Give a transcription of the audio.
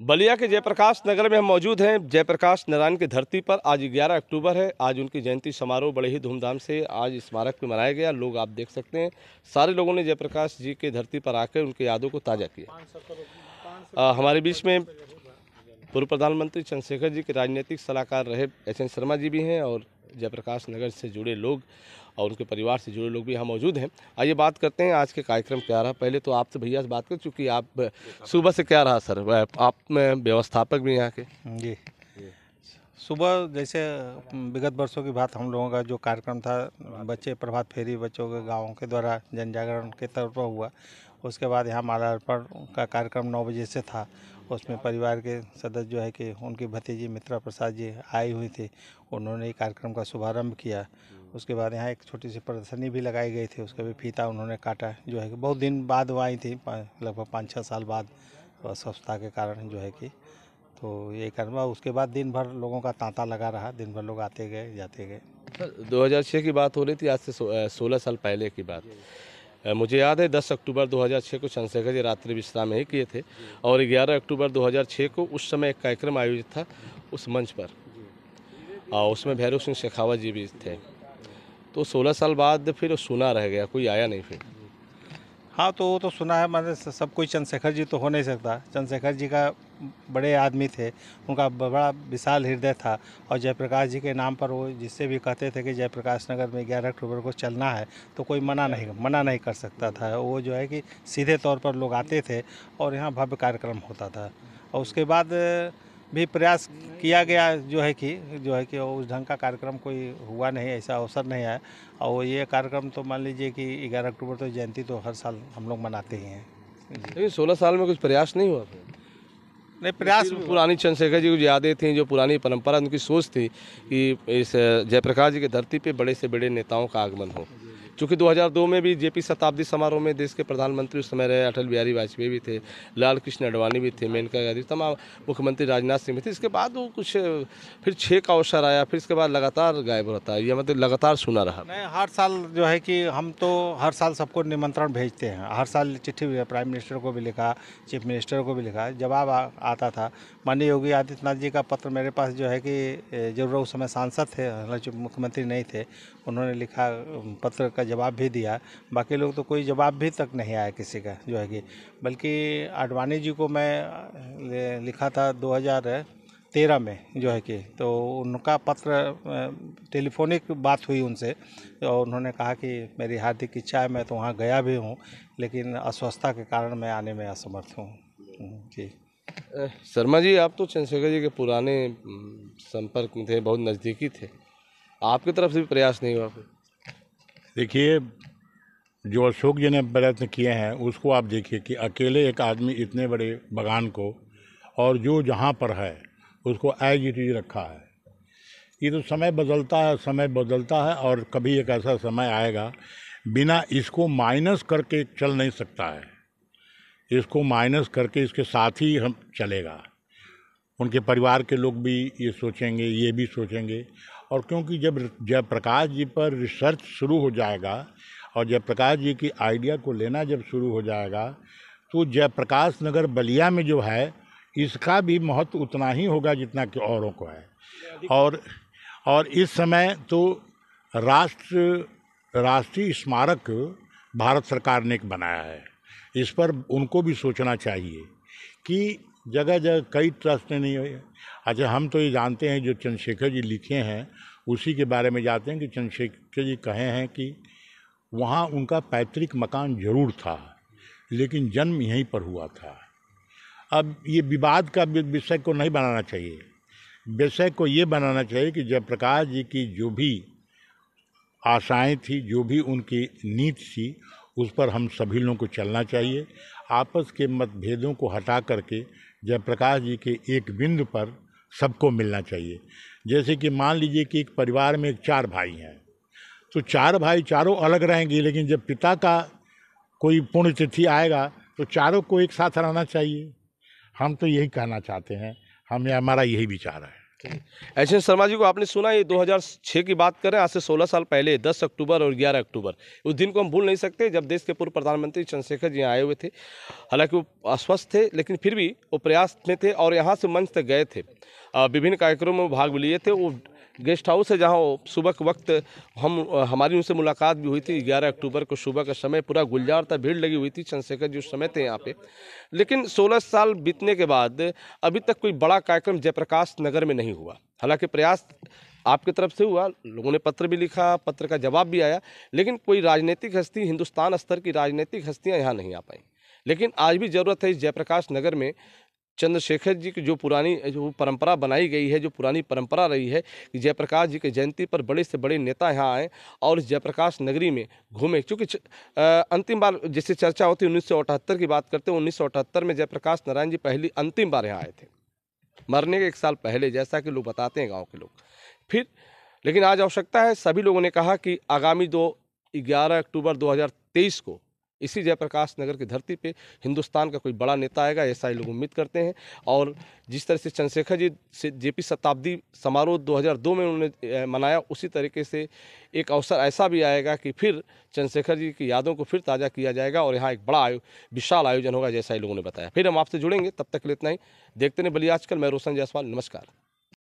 बलिया के जयप्रकाश नगर में हम मौजूद हैं। जयप्रकाश नारायण की धरती पर आज 11 अक्टूबर है। आज उनकी जयंती समारोह बड़े ही धूमधाम से आज स्मारक पे मनाया गया। लोग आप देख सकते हैं, सारे लोगों ने जयप्रकाश जी के धरती पर आकर उनकी यादों को ताज़ा किया। हमारे बीच में पूर्व प्रधानमंत्री चंद्रशेखर जी के राजनीतिक सलाहकार रहे एच.एन. शर्मा जी भी हैं और जयप्रकाश नगर से जुड़े लोग और उनके परिवार से जुड़े लोग भी यहाँ मौजूद हैं। आइए बात करते हैं आज के कार्यक्रम क्या रहा। पहले तो आपसे भैया से बात कर, चूँकि आप सुबह से क्या रहा सर, आप में व्यवस्थापक भी यहाँ के जी। सुबह जैसे विगत वर्षों की बात, हम लोगों का जो कार्यक्रम था बच्चे प्रभात फेरी बच्चों के गाँव के द्वारा जन जागरण के तौर पर हुआ। उसके बाद यहाँ माला अर्पण का कार्यक्रम 9 बजे से था। उसमें परिवार के सदस्य जो है कि उनकी भतीजी मित्रा प्रसाद जी आई हुई थी, उन्होंने कार्यक्रम का शुभारंभ किया। उसके बाद यहाँ एक छोटी सी प्रदर्शनी भी लगाई गई थी, उसका भी फीता उन्होंने काटा, जो है कि बहुत दिन बाद वो आई थी, लगभग 5-6 साल बाद अस्वस्थता के कारण जो है कि। तो ये कर्म, उसके बाद दिन भर लोगों का तांता लगा रहा, दिन भर लोग आते गए जाते गए। सर 2006 की बात हो रही थी, आज से 16 साल पहले की बात। मुझे याद है 10 अक्टूबर 2006 को चंद्रशेखर जी रात्रि विश्राम यही किए थे और 11 अक्टूबर 2006 को उस समय एक कार्यक्रम आयोजित था उस मंच पर, और उसमें भैरव सिंह शेखावत जी भी थे। तो 16 साल बाद फिर सुना रह गया, कोई आया नहीं फिर। हाँ, तो वो तो सुना है, मैंने सब कोई चंद्रशेखर जी तो हो नहीं सकता। चंद्रशेखर जी का बड़े आदमी थे, उनका बड़ा विशाल हृदय था और जयप्रकाश जी के नाम पर वो जिससे भी कहते थे कि जयप्रकाश नगर में 11 अक्टूबर को चलना है, तो कोई मना नहीं कर सकता था। वो जो है कि सीधे तौर पर लोग आते थे और यहाँ भव्य कार्यक्रम होता था। और उसके बाद भी प्रयास किया गया जो है कि उस ढंग का कार्यक्रम कोई हुआ नहीं, ऐसा अवसर नहीं आया। और ये कार्यक्रम तो मान लीजिए कि 11 अक्टूबर तो जयंती तो हर साल हम लोग मनाते ही हैं। लेकिन 16 साल में कुछ प्रयास नहीं हुआ फिर? नहीं, प्रयास पुरानी चंद्रशेखर जी की यादें थी, जो पुरानी परंपरा, उनकी सोच थी कि इस जयप्रकाश जी की धरती पे बड़े से बड़े नेताओं का आगमन हो। चूँकि 2002 में भी जेपी शताब्दी समारोह में देश के प्रधानमंत्री उस समय रहे अटल बिहारी वाजपेयी भी थे, लाल कृष्ण आडवाणी भी थे, मेनका गांधी, तमाम मुख्यमंत्री राजनाथ सिंह भी थे। इसके बाद वो कुछ फिर 6 का अवसर आया, फिर इसके बाद लगातार गायब होता है, यह मतलब लगातार सुना रहा। नहीं, हर साल जो है कि हम तो हर साल सबको निमंत्रण भेजते हैं, हर साल चिट्ठी भी, प्राइम मिनिस्टर को भी लिखा, चीफ मिनिस्टर को भी लिखा, जवाब आता था। माननीय योगी आदित्यनाथ जी का पत्र मेरे पास जो है कि जरूर उस समय सांसद थे, हालांकि मुख्यमंत्री नहीं थे, उन्होंने लिखा पत्र का जवाब भी दिया। बाकी लोग तो कोई जवाब भी तक नहीं आया किसी का जो है कि। बल्कि आडवाणी जी को मैं लिखा था 2013 में जो है कि, तो उनका पत्र टेलीफोनिक बात हुई उनसे और उन्होंने कहा कि मेरी हार्दिक इच्छा है, मैं तो वहाँ गया भी हूँ, लेकिन अस्वस्थता के कारण मैं आने में असमर्थ हूँ। जी। शर्मा जी, आप तो चंद्रशेखर जी के पुराने संपर्क में थे, बहुत नज़दीकी थे, आपकी तरफ से भी प्रयास नहीं हुआ फिर? देखिए, जो अशोक जी ने प्रयत्न किए हैं उसको आप देखिए कि अकेले एक आदमी इतने बड़े बगान को और जो जहाँ पर है उसको एज इट इज रखा है। ये तो समय बदलता है और कभी एक ऐसा समय आएगा बिना इसको माइनस करके चल नहीं सकता है। इसको माइनस करके इसके साथ ही हम चलेगा। उनके परिवार के लोग भी ये सोचेंगे, ये भी सोचेंगे। और क्योंकि जब जयप्रकाश जी पर रिसर्च शुरू हो जाएगा और जयप्रकाश जी की आइडिया को लेना जब शुरू हो जाएगा, तो जयप्रकाश नगर बलिया में जो है इसका भी महत्व उतना ही होगा जितना कि औरों को है। और इस समय तो राष्ट्रीय स्मारक भारत सरकार ने एक बनाया है। इस पर उनको भी सोचना चाहिए कि जगह जगह कई ट्रस्ट नहीं हुए। अच्छा, हम तो ये जानते हैं जो चंद्रशेखर जी लिखे हैं उसी के बारे में जानते हैं कि चंद्रशेखर जी कहे हैं कि वहाँ उनका पैतृक मकान जरूर था, लेकिन जन्म यहीं पर हुआ था। अब ये विवाद का विषय को नहीं बनाना चाहिए, विषय को ये बनाना चाहिए कि जयप्रकाश जी की जो भी आशाएं थी, जो भी उनकी नीति थी, उस पर हम सभी लोगों को चलना चाहिए। आपस के मतभेदों को हटा करके जयप्रकाश जी के एक बिंदु पर सबको मिलना चाहिए। जैसे कि मान लीजिए कि एक परिवार में 4 भाई हैं, तो 4 भाई चारों अलग रहेंगे, लेकिन जब पिता का कोई पुण्यतिथि आएगा तो चारों को एक साथ रहना चाहिए। हम तो यही कहना चाहते हैं, हमारा यही विचार है। ऐसे शर्मा जी को आपने सुना, ये 2006 की बात करें, आज से 16 साल पहले 10 अक्टूबर और 11 अक्टूबर, उस दिन को हम भूल नहीं सकते जब देश के पूर्व प्रधानमंत्री चंद्रशेखर जी यहाँ आए हुए थे। हालांकि वो अस्वस्थ थे, लेकिन फिर भी वो प्रयास में थे और यहाँ से मंच तक गए थे। विभिन्न कार्यक्रमों में भाग भी लिए थे। वो गेस्ट हाउस है जहाँ वो सुबह के वक्त हमारी उनसे मुलाकात भी हुई थी। 11 अक्टूबर को सुबह का समय पूरा गुलजार था, भीड़ लगी हुई थी। चंद्रशेखर जी उस समय थे यहाँ पे। लेकिन 16 साल बीतने के बाद अभी तक कोई बड़ा कार्यक्रम जयप्रकाश नगर में नहीं हुआ। हालांकि प्रयास आपकी तरफ से हुआ, लोगों ने पत्र भी लिखा, पत्र का जवाब भी आया, लेकिन कोई राजनीतिक हस्ती, हिंदुस्तान स्तर की राजनीतिक हस्तियाँ यहाँ नहीं आ पाई। लेकिन आज भी ज़रूरत है इस जयप्रकाश नगर में चंद्रशेखर जी की जो पुरानी जो परंपरा बनाई गई है, जो पुरानी परंपरा रही है कि जयप्रकाश जी की जयंती पर बड़े से बड़े नेता यहाँ आएँ और इस जयप्रकाश नगरी में घूमें। क्योंकि अंतिम बार जैसे चर्चा होती है 1978 की बात करते हैं, 1978 में जयप्रकाश नारायण जी पहली अंतिम बार यहाँ आए थे, मरने के 1 साल पहले, जैसा कि लोग बताते हैं गाँव के लोग। फिर लेकिन आज आवश्यकता है, सभी लोगों ने कहा कि आगामी 11 अक्टूबर 2023 को इसी जयप्रकाश नगर की धरती पे हिंदुस्तान का कोई बड़ा नेता आएगा, ऐसा ही लोग उम्मीद करते हैं। और जिस तरह से चंद्रशेखर जी से जेपी शताब्दी समारोह 2002 में उन्होंने मनाया, उसी तरीके से एक अवसर ऐसा भी आएगा कि फिर चंद्रशेखर जी की यादों को फिर ताज़ा किया जाएगा और यहाँ एक बड़ा विशाल आयोजन होगा, जैसा ही लोगों ने बताया। फिर हम आपसे जुड़ेंगे, तब तक के लिए इतना ही। देखते रहिए बलिया आजकल। मैं रोशन जायसवाल, नमस्कार।